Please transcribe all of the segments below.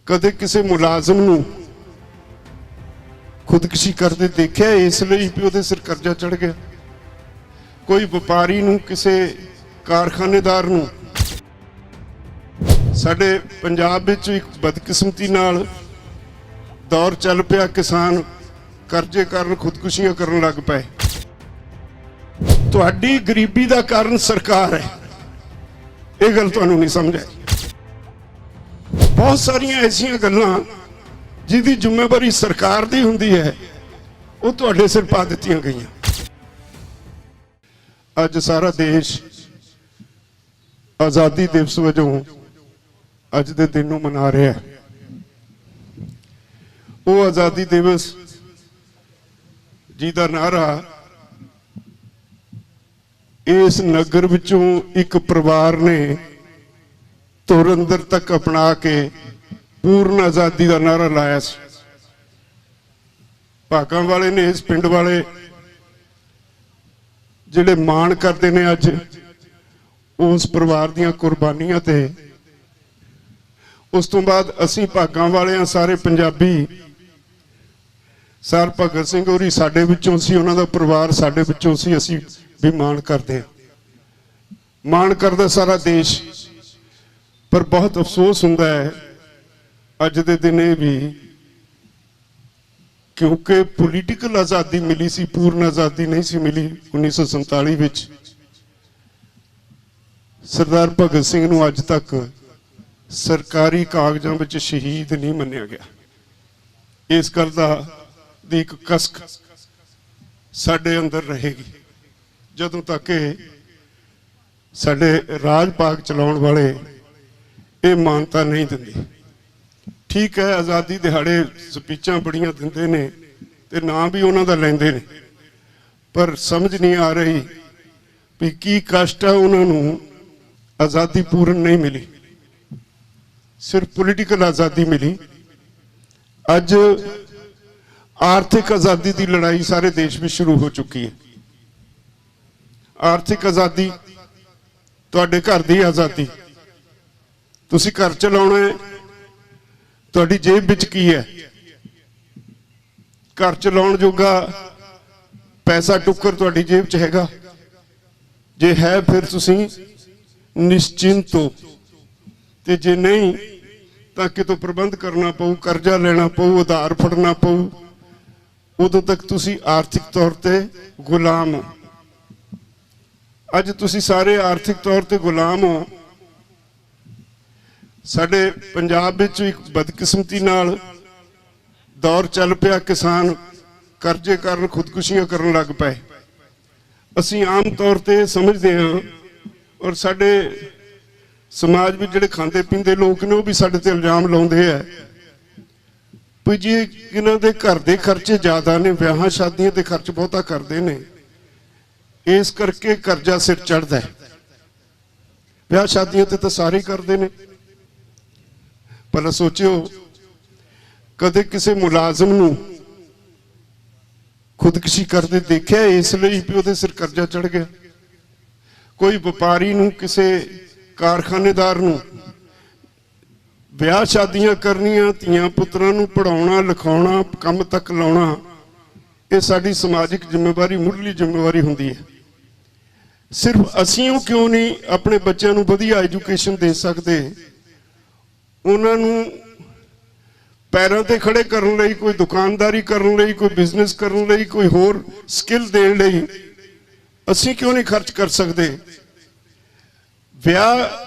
कदे किसी मुलाजम नूं खुदकशी करते देखा इसलिए भी उहदे सिर कर्जा चढ़ गया। कोई व्यापारी नूं किसी कारखानेदार नूं साडे पंजाब विच एक बदकिस्मती नाल दौर चल पिया, किसान कर्जे कारण खुदकुशियां करन लग पे। तुहाडी गरीबी दा कारण सरकार है, ये गल तुहानूं नहीं समझ आई। बहुत सारियां ऐसियां गल्लां जिहदी जिम्मेवारी सरकार दी हुंदी है, वो तुहाडे सिर पा दित्तियां गईयां। अज सारा देश आज़ादी दिवस वजों अज दे दिन नूं मना रहा है। वो आज़ादी दिवस जिहदा नारा इस नगर विचों एक परिवार ने धुरंधर तक अपना के पूर्ण आज़ादी का नारा लाया। भागां वाले ने, इस पिंड वाले जिहड़े माण करते हैं अज उस परिवार दीयां कुर्बानियां ते। उस तो बाद असीं भागां वाले हां, सारे पंजाबी, सर भगत सिंह होरी साडे विचों सी, उन्हां दा परिवार साडे विचों सी, असीं भी माण करते हैं। माण करदा सारा देश। पर बहुत अफसोस हुंदा है अज दे दिन भी, क्योंकि पोलीटिकल आज़ादी मिली सी, पूर्ण आज़ादी नहीं सी मिली 1947 विच। सरदार भगत सिंह नूं अज तक सरकारी कागजां विच शहीद नहीं मन्निया गया। इस गल दी एक कसक साडे अंदर रहेगी जदों तक साडे राज पाग चलाउण वाले ये मानता नहीं दिंदे। ठीक है, आज़ादी दिहाड़े स्पीचां बड़ियां दिंदे ने ते नाम भी उन्हां दा लैंदे ने, पर समझ नहीं आ रही भी की कष्ट है उन्हां नूं आज़ादी पूर्ण नहीं मिली, सिर्फ पॉलिटिकल आज़ादी मिली। अज आर्थिक आज़ादी की लड़ाई सारे देश में शुरू हो चुकी है। आर्थिक आज़ादी, तुहाडे घर दी आज़ादी, तुसी घर चलाउणा है, तुहाडी जेब विच की है, घर चलाउण जोगा पैसा टुक्कर तुहाडी जेब च हैगा? जे है फिर तुसी निश्चिंत हो, ते जे नहीं तां कितों प्रबंध करना पऊ, कर्जा लेना पऊ, उधार फड़ना पऊ। उदों तक तुसी आर्थिक तौर ते गुलाम हो। अज तुसी सारे आर्थिक तौर ते गुलाम हो। साडे पंजाब विच एक बदकिस्मती नाल दौर चल पिया, किसान कर्जे कारण खुदकुशियां करन लग पे। असीं आम तौर ते समझदे हां, और साडे समाज में जिहड़े खांदे पींदे लोग ने वो भी साडे ते इल्जाम लाउंदे है भी जी इन्हां दे घर दे खर्चे ज़्यादा ने, विआहां शादियां दे खर्च बहुता करदे ने, इस करके कर्जा सिर चढ़दा है। विआह शादियां ते तां सारे करदे ने। भला सोचियो, कदे किसी मुलाजम नूं खुदकशी करते देखा इसलिए भी उहदे सिर कर्जा चढ़ गया। कोई व्यापारी नूं, किसी कारखानेदार नूं विआह शादियां करनियां, धीआं पुत्रां नूं पढ़ाउणा लिखाउणा, काम तक लाउणा, ये साडी समाजिक जिम्मेवारी, मुढ़ली जिम्मेवारी हुंदी है। सिर्फ असीं क्यों नहीं अपने बच्चों नूं वधिया एजुकेशन दे सकते, उन्हां नूं पैरों ते खड़े करन लई, कोई दुकानदारी करन लई, कोई बिजनेस करन लई, कोई होर स्किल देण लई असीं क्यों नहीं खर्च कर सकते? विआह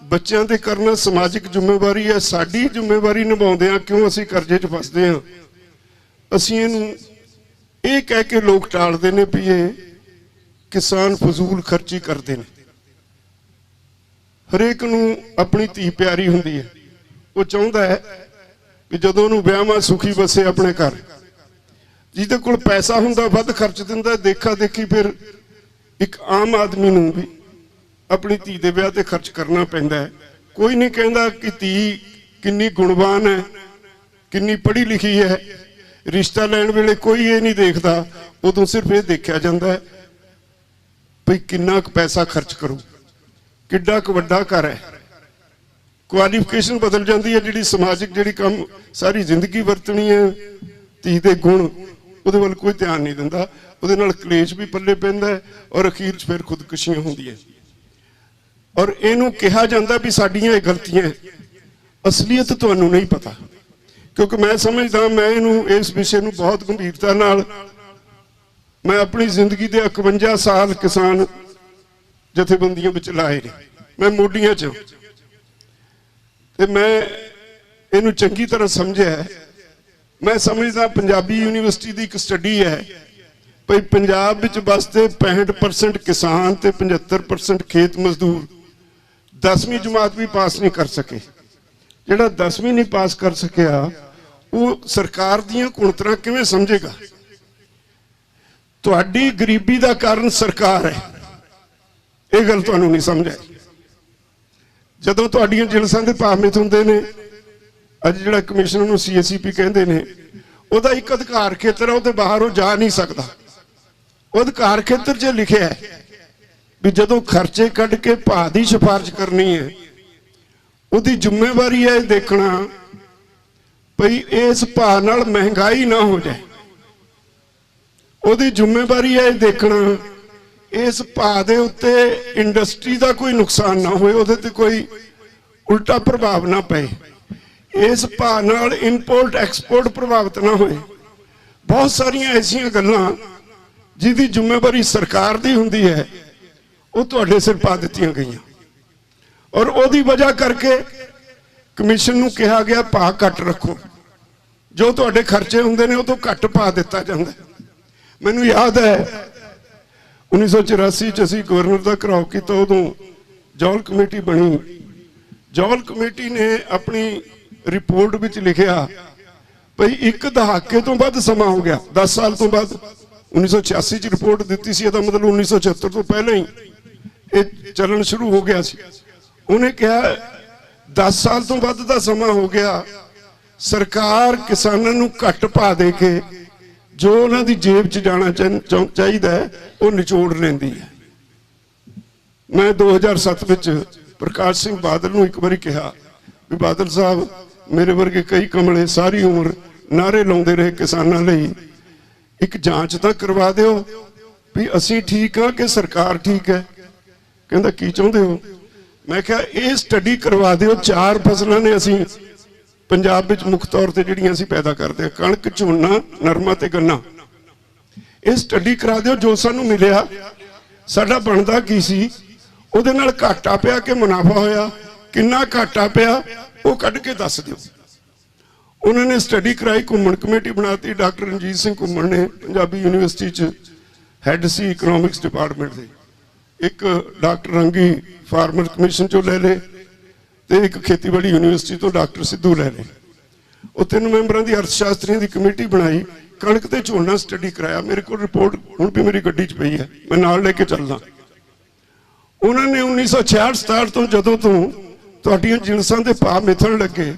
बच्चों के करना समाजिक जिम्मेवारी है, साडी जिम्मेवारी निभाउंदे आ क्यों असीं कर्जे च फसदे हां? असीं इहनूं ये कह के लोग टालदे ने भी ये किसान फजूल खर्ची करते हैं। हरेक नूं अपनी धी प्यारी हुंदी है, वो चाहुंदा है कि जदों उहनूं विआहां सुखी बसे अपने घर। जिहदे कोल पैसा हुंदा वध खर्च दिंदा, देखा देखी फिर एक आम आदमी नूं भी अपनी धी दे विआह ते खर्च करना पैंदा है। कोई नहीं कहंदा कि धी किन्नी गुणवान है, किन्नी पढ़ी लिखी है। रिश्ता लैण वेले कोई ये नहीं देखता, उदों सिर्फ ये देखा जाता है भाई किन्ना क पैसा खर्च करूं, किड्डा क वड्डा घर है। ਕੁਆਲੀਫਿਕੇਸ਼ਨ ਬਦਲ ਜਾਂਦੀ है, जी समाजिक जी काम सारी जिंदगी वरतनी है, धी दे गुण ਉਹਦੇ ਵੱਲ कोई ध्यान नहीं दिंदा, ਉਹਦੇ ਨਾਲ कलेश भी पल्ले पैंदा है और अखीर च फिर खुदकुशियां होंदियां। और ਇਹਨੂੰ ਕਿਹਾ ਜਾਂਦਾ भी साडियां ਇਹ गलतियां, असलीयत ਤੁਹਾਨੂੰ नहीं पता, क्योंकि मैं समझदा मैं ਇਹਨੂੰ इस विषय ਨੂੰ बहुत गंभीरता नाल मैं अपनी जिंदगी ਦੇ 51 साल किसान जथेबंदियों विच लाए ने, मैं मोडियां च ते मैं इनू चंगी तरह समझिया है। मैं समझदा पंजाबी यूनिवर्सिटी की एक स्टडी है भाई पंजाब विच बसते 65% किसान ते 75% खेत मजदूर 10वीं जमात भी पास नहीं कर सके। जिहड़ा 10वीं नहीं पास कर सकिया वो सरकार दीयां कुणतरां किवें समझेगा? तुहाडी गरीबी दा कारण सरकार है, ये गल तुहानूं नहीं समझ आई। जदों तुहाडीआं जिलसां दे भाव मिथ हुंदे ने, अज जिहड़ा कमिशनर नूं CSEP कहंदे ने, ਉਹਦਾ एक अधिकार खेतर है, ਉਹਦੇ बाहर वो जा नहीं सकता। ਉਹ अधिकार खेतर 'ਚ लिखिया है भी जदों खर्चे कढ के भाव की सिफारिश करनी है, ਉਹਦੀ जिम्मेवारी है देखना भई इस भाव नाल महंगाई ना हो जाए, ਉਹਦੀ जिम्मेवारी है देखना इस भाव के उत्ते इंडस्ट्री का कोई नुकसान ना होए, ਉਹਦੇ ते कोई उल्टा प्रभाव ना पए, इस भाव नाल इंपोर्ट एक्सपोर्ट प्रभावित ना होए। बहुत सारियां ऐसियां गल्लां जिहदी जिम्मेवारी सरकार दी हुंदी है, वो तुहाडे सिर पा दित्तियां गईयां और ਉਹਦੀ वजह करके कमीशन नूं कहा गया भाव घट रखो, जो तुहाडे खर्चे हुंदे ने उह तों घट भाव दित्ता जांदा। मैनूं याद है 1984 च असीं गवर्नर का घिराव किया, उदों जौल कमेटी बनी। जौल कमेटी ने अपनी रिपोर्ट विच लिखिया भाई एक दहाके तो वध समा हो गया, 10 साल तो बाद 1986 च रिपोर्ट दी सी, इसदा मतलब 1976 तो पहले ही ये चलन शुरू हो गया सी। उन्हें कहा 10 साल तो वध दा समा हो गया, सरकार किसानों नूं घट पा दे के जो उन्हां दी जेब च जाना चाहिए वो निचोड़ लेंदी है। मैं 2007 विच प्रकाश सिंह बादल नूं एक बारी कहा भी बादल साहब मेरे वर्गे कई कमले सारी उम्र नारे लाउंदे रहे किसानां लई, एक जांच तां करवा दिओ भी असीं ठीक हाँ कि सरकार ठीक है। कहंदा की चाहुंदे हो? मैं कहा ये स्टडी करवा दिओ, 4 फसलां ने असीं पंजाब विच मुख तौर ते जिहड़ियां असीं पैदा करदे हां, कणक झोना नरमा ते गन्ना, ये स्टडी करा दिओ, जो सानूं मिलिया साडा बनदा की सी, ਉਹਦੇ ਨਾਲ घाटा पिया कि मुनाफा होया, किन्ना घाटा पिया वो कढ़ के दस दिओ। उन्होंने स्टडी कराई, घूमन कमेटी बनाती, डॉक्टर रणजीत सिंह घूमन ने पंजाबी यूनिवर्सिटी च हैड सी इकनॉमिक्स डिपार्टमेंट दे, एक डॉक्टर रंगी फार्मर कमीशन चो ले ले ते एक खेतीबाड़ी यूनिवर्सिटी तो डॉक्टर सिद्धू ले ले। वो 3 मैंबरां दी अर्थशास्त्रियों की कमेटी बनाई, कणक ते झोना स्टडी कराया। मेरे को रिपोर्ट हुण भी मेरी गड्डी च पई है, मैं नाल लेके चलदा। उन्होंने 1966-67 तो जदों तो तुहाडीआं जिनसां दे भाव मिथण लगे,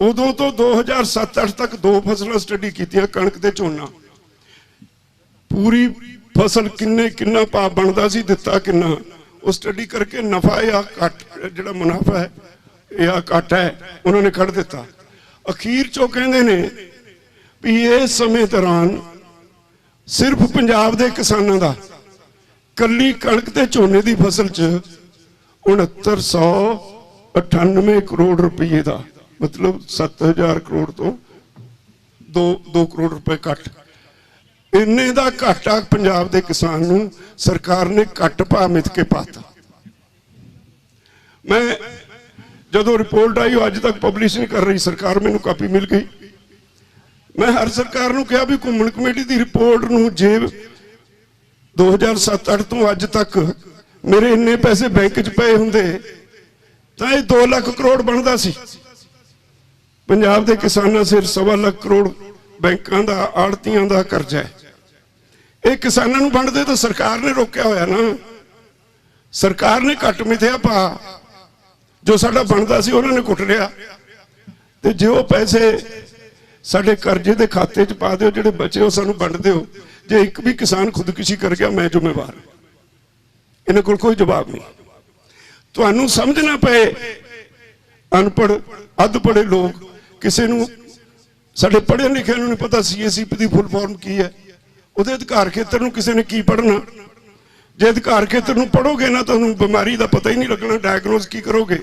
उदों तो 2007-8 तक 2 फसलां स्टडी कीतियां, कणक ते झोना। पूरी फसल किन्ना भाव बनदा सी, दित्ता किन्ना, वो स्टडी करके नफा या घट जिहड़ा मुनाफा है या घाटा है उन्होंने कढ़ दिता। अखीर चो कहंदे ने भी इस समय दौरान सिर्फ पंजाब दे किसानां दा कली कणक ते झोने की फसल च 6998 करोड़ रुपये का, मतलब 7000 करोड़ तो 2 करोड़ रुपए घट, इन्ने का घाटा पंजाब के किसान नूं सरकार ने घट भाव मिथ के पाता। मैं जदों रिपोर्ट आई अज तक पब्लिश नहीं कर रही सरकार, मैनूं कापी मिल गई। मैं हर सरकार नूं कहा भी घूमन कमेटी की रिपोर्ट नूं जे 2007-8 तो अज तक मेरे इन्ने पैसे बैंक च पे हुंदे तां 2 लाख करोड़ बनदा सी। पंजाब के किसानां सिर 1.25 लाख करोड़ बैंकां दा आड़तियां दा करजा है। ये किसानां नूं वंडदे तो सरकार ने रोकिया होया ना, सरकार ने घट मिथया भा जो साडा बनदा सी उन्होंने कुट लिया, ते जे वो पैसे साडे कर्जे दे खाते च पा दिओ, जिहड़े बचे वो सानूं वंड दिओ। जे एक भी किसान खुदकुशी कर गया मैं जिम्मेवार, इन्हां कोल कोई जवाब नहीं। तुहानूं समझना पे अनपढ़ अध पढ़े लोग, किसी नूं साडे पढ़े लिखे नूं नहीं पता CACP की फुल फॉर्म की है, उहदे अधिकार खेतर नूं किसी ने की पढ़ना। जे अधिकार खेतर नूं पढ़ोगे ना तो बीमारी का पता ही नहीं लगना, डायग्नोज की करोगे।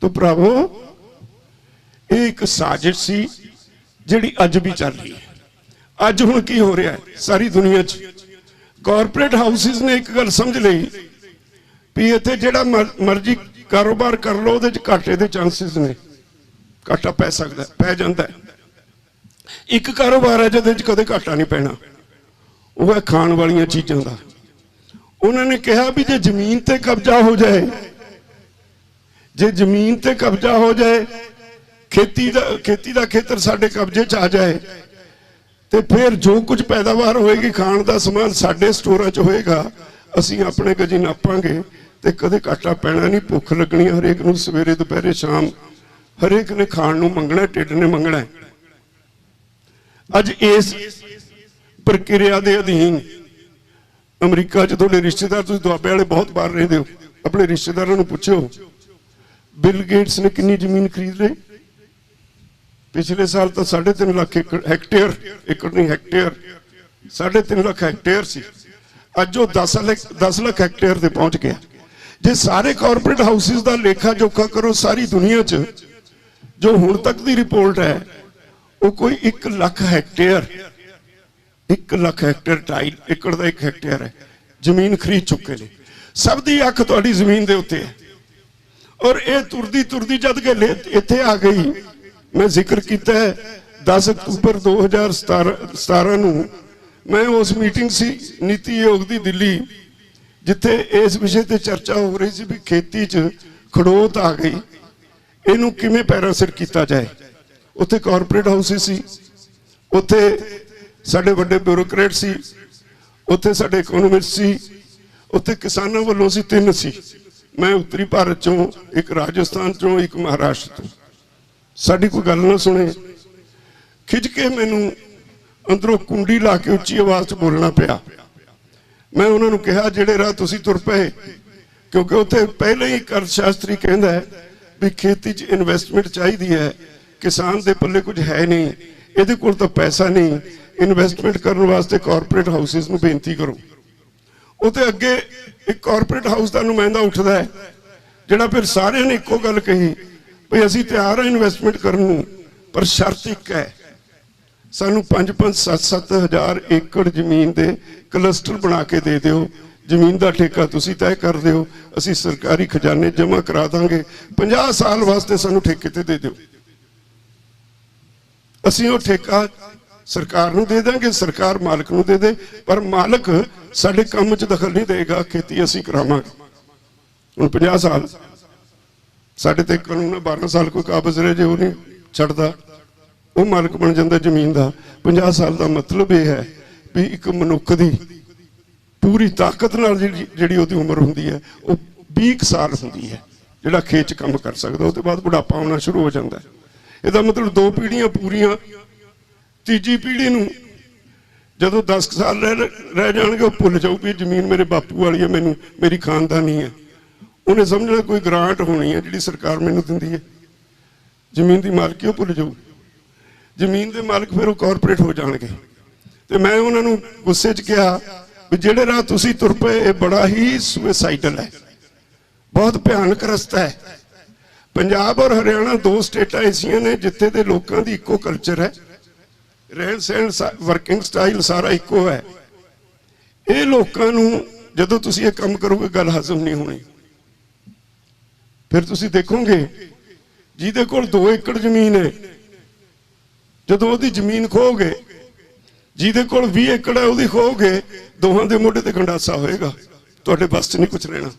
तो भरावो ये एक साजिश सी जिहड़ी अज भी चल रही है। अज हुण की हो रहा है सारी दुनिया च, कॉरपोरेट हाउसिस ने एक गल समझ लई भी इत्थे जिहड़ा मर्जी कारोबार कर लो उहदे च घाटे दे चांसिस ने, घाटा पै सकदा पै जांदा है। एक कारोबार है जिहदे च कदे घाटा नहीं पैना, वो है खाण वालियां चीज़ां दा। उन्होंने कहा भी जे जमीन ते कब्जा हो जाए, जे जमीन ते कब्जा हो जाए, खेती दा खेतर साडे कब्जे च आ जाए, तो फिर जो कुछ पैदावार होएगी खाण दा समान साडे स्टोरां च होएगा, असीं अपने गजी नापांगे ते कदे घाटा पैना नहीं। भुख लगनी हरेक नूं सवेरे दोपहरे शाम, हरेक ने खाण नूं मंगना, ढिड ने मंगना। अज इस प्रक्रिया के अधीन अमरीका च तुहाडे रिश्तेदार, तुसीं दुआबे वाले बहुत बाहर रहिंदे हो, अपने रिश्तेदारों नूं पुछो बिल गेट्स ने कितनी जमीन खरीद ली। पिछले साल तो 3.5 लाख हेक्टेयर, एकड़ नहीं हेक्टेयर, 3.5 लाख हेक्टेयर सी, अज वो 10 लाख हेक्टेयर ते पहुंच गया। जे सारे कॉरपोरेट हाउसिस का लेखा जोखा करो सारी दुनिया च, जो हुण तक की रिपोर्ट है वो कोई 1 लाख हेक्टेयर, 1 लाख हेक्टेयर 2.5 एकड़ का 1 हेक्टेयर है जमीन खरीद चुके ने। सब दी अख तुहाडी जमीन दे उत्ते है। और ये तुरदी तुरदी जद के इत्थे आ गई, मैं जिक्र किया है 10 अक्तूबर 2017 नूं मैं उस मीटिंग सी नीति आयोग की दिल्ली, जिथे इस विषय ते चर्चा हो रही सी भी खेती च खड़ोत आ गई, इनू किवें पैरां सिर किया जाए। उत्थे कॉरपोरेट हाउसिस सी, उत्थे साडे वड्डे ब्यूरोक्रेट सी, उत्थे साडे इकोनॉमिस्ट सी, उत्थे किसानां वल्लों सी 3 सी। मैं उत्तरी भारत चों, एक राजस्थान चों, एक महाराष्ट्र तो। साडी कोई गल ना सुने, खिंच के मैनू अंदरों कुंडी ला के उच्ची आवाज च बोलना पिया। मैं उन्होंने कहा जिहड़े राह तुसीं तुर पए, क्योंकि उत्थे पहले ही अर्थशास्त्री कहंदा है भी खेती च इन्वेस्टमेंट चाहिदी है, किसान दे पल्ले कुछ है नहीं, इहदे कोल तां पैसा नहीं, इन्वेस्टमेंट करने वास्ते कॉरपोरेट हाउसिस नूं बेनती करो। उत्ते अगे एक कॉरपोरेट हाउस का नुमाइंदा उठता है जिहड़ा फिर सारे ने इक्को गल कही भी असीं तैयार हैं इन्वेस्टमेंट करने नूं, पर शर्त एक है, सानू 5-5, 7-7 हज़ार एकड़ जमीन दे क्लस्टर बना के दे दिओ, जमीन का ठेका तुसीं तय कर दिओ, असीं सरकारी खजाने जमा करा देंगे, 50 साल वास्ते सानू ठेके ते दे दिओ। असीं वो ठेका सरकार नूं दे देंगे, सरकार मालक नूं दे दे, पर मालक साडे काम च दखल नहीं देगा, खेती असीं करावांगे। हुण 50 साल साडे ते कानून 12 साल कोई काबज रहे जे वो नहीं छड्डदा, वो मालक बन जाता जमीन का। 50 साल का मतलब यह है भी एक मनुख की पूरी ताकत नाल जिहड़ी उहदी उम्र हुंदी है वो 20 साल हुंदी है, जिहड़ा खेत च काम कर सकदा। उसके बाद बुढ़ापा आना शुरू हो जाता है। इसदा मतलब 2 पीढ़ियां पूरियां, तीजी पीढ़ी नूं जदों 10 साल रह जाणगे वो भुल जाऊ भी जमीन मेरे बापू वाली है, मैनूं मेरी खानदानी है। उन्हें समझना कोई ग्रांट होनी है जिहड़ी सरकार मैनूं दिंदी है, जमीन की मालकी वो भुल जाऊ। जमीन के मालक फिर वो कॉरपोरेट हो जाएंगे। तो मैं उन्होंने गुस्से च कहा भी जिहड़े राह तुसीं तुर पए ये बड़ा ही सुसाइडल है, बहुत भयानक रस्ता है। पंजाब और हरियाणा 2 स्टेटां ऐसियां ने जिथे दे लोकां दी इक्को कल्चर है, रहन सहन वर्किंग स्टाइल सारा इक्को है। ये लोकां नूं जदों तुसीं ये काम करोगे गल हजम नहीं होनी। फिर तुसीं देखोगे जिहदे कोल 2 एकड़ जमीन है, जदों ओहदी जमीन खोगे, जिहदे कोल 20 एकड़ है ओहदी खोगे, दोहां दे मोढे ते गंडासा होएगा, तुहाडे बस च नहीं कुछ रहना।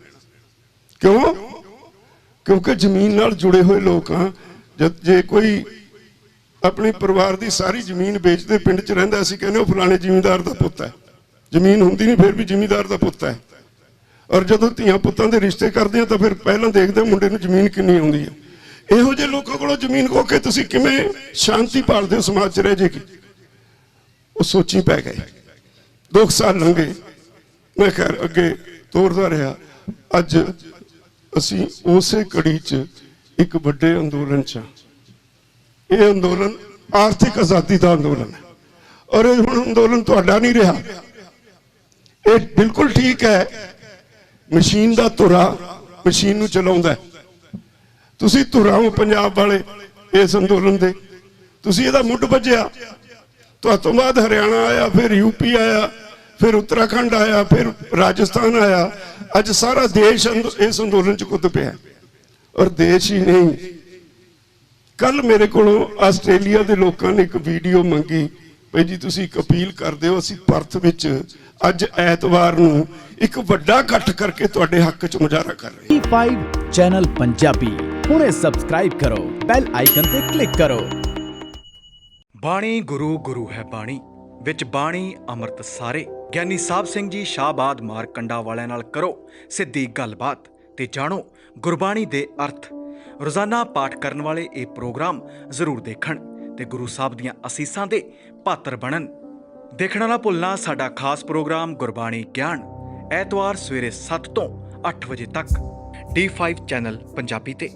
क्यों? क्योंकि जमीन नाल जुड़े हुए लोग हाँ। जब जे कोई अपने परिवार की सारी जमीन बेचते पिंड च रहिंदा, असीं कहने फलाने जिमींदार का पुत्त है, जमीन हुंदी नहीं फिर भी जिमींदार का पुत्त है। और जदों धीआं पुत्तां दे रिश्ते करदे हैं तो फिर पहलां देखदे मुंडे नूं जमीन किन्नी आउंदी है। इहो जिहे लोकां कोलों जमीन खो के तुसीं किवें शांति भालदे हो समाज च रह जेगी। वो सोची पै गए। 2 साल लंघे, मैं खैर अगे तोरदा रहा। अज असीं उसे कड़ी च ਇੱਕ ਵੱਡੇ ਅੰਦੋਲਨ 'ਚ। ਇਹ ਅੰਦੋਲਨ ਆਰਥਿਕ ਆਜ਼ਾਦੀ ਦਾ ਅੰਦੋਲਨ ਹੈ, ਔਰ ਇਹ ਹੁਣ ਅੰਦੋਲਨ ਤੁਹਾਡਾ ਨਹੀਂ ਰਿਹਾ। ਇਹ ਬਿਲਕੁਲ ਠੀਕ ਹੈ, ਮਸ਼ੀਨ ਦਾ ਧੁਰਾ ਮਸ਼ੀਨ ਨੂੰ ਚਲਾਉਂਦਾ ਹੈ। ਤੁਸੀਂ ਧੁਰਾ ਹੋ ਪੰਜਾਬ ਵਾਲੇ ਇਸ ਅੰਦੋਲਨ ਦੇ, ਤੁਸੀਂ ਇਹਦਾ ਮੁੱਢ ਵੱਜਿਆ। ਤੁਹਾਡੇ ਤੋਂ ਬਾਅਦ ਹਰਿਆਣਾ ਆਇਆ, ਫਿਰ ਯੂਪੀ ਆਇਆ, ਫਿਰ ਉੱਤਰਾਖੰਡ ਆਇਆ, ਫਿਰ ਰਾਜਸਥਾਨ ਆਇਆ। ਅੱਜ ਸਾਰਾ ਦੇਸ਼ ਇਸ ਅੰਦੋਲਨ 'ਚ ਕੁੱਦ ਪਿਆ, ਔਰ ਦੇਸ਼ ਹੀ ਨਹੀਂ। ਕੱਲ ਮੇਰੇ ਕੋਲੋਂ ਆਸਟ੍ਰੇਲੀਆ ਦੇ ਲੋਕਾਂ ਨੇ ਇੱਕ ਵੀਡੀਓ ਮੰਗੀ, ਭਾਈ ਜੀ ਤੁਸੀਂ ਇੱਕ ਅਪੀਲ ਕਰਦੇ ਹੋ, ਅਸੀਂ ਪਰਥ ਵਿੱਚ ਅੱਜ ਐਤਵਾਰ ਨੂੰ ਇੱਕ ਵੱਡਾ ਇਕੱਠ ਕਰਕੇ ਤੁਹਾਡੇ ਹੱਕ 'ਚ ਮੁਜ਼ਾਹਰਾ ਕਰ ਰਹੇ ਹਾਂ। D5 ਚੈਨਲ ਪੰਜਾਬੀ ਹੁਣੇ ਸਬਸਕ੍ਰਾਈਬ ਕਰੋ, ਬੈਲ ਆਈਕਨ ਤੇ ਕਲਿੱਕ ਕਰੋ। ਬਾਣੀ ਗੁਰੂ ਗੁਰੂ ਹੈ ਬਾਣੀ, ਵਿੱਚ ਬਾਣੀ ਅੰਮ੍ਰਿਤ ਸਾਰੇ। ਗਿਆਨੀ ਸਾਹਿਬ ਸਿੰਘ ਜੀ ਸ਼ਾਹਬਾਦ ਮਾਰਕੰਡਾ ਵਾਲਿਆਂ ਨਾਲ ਕਰੋ ਸਿੱਧੀ ਗੱਲਬਾਤ ਤੇ ਜਾਣੋ ਗੁਰਬਾਣੀ ਦੇ ਅਰਥ। ਰੋਜ਼ਾਨਾ ਪਾਠ ਕਰਨ ਵਾਲੇ ਇਹ ਪ੍ਰੋਗਰਾਮ ਜ਼ਰੂਰ ਦੇਖਣ ਤੇ ਗੁਰੂ ਸਾਹਿਬ ਦੀਆਂ ਅਸੀਸਾਂ ਦੇ ਪਾਤਰ ਬਣਨ। ਦੇਖਣਾ ਨਾ ਭੁੱਲਣਾ ਸਾਡਾ ਖਾਸ ਪ੍ਰੋਗਰਾਮ ਗੁਰਬਾਣੀ ਗਿਆਨ, ਐਤਵਾਰ ਸਵੇਰੇ 7 ਤੋਂ 8 ਵਜੇ ਤੱਕ D5 ਚੈਨਲ ਪੰਜਾਬੀ ਤੇ।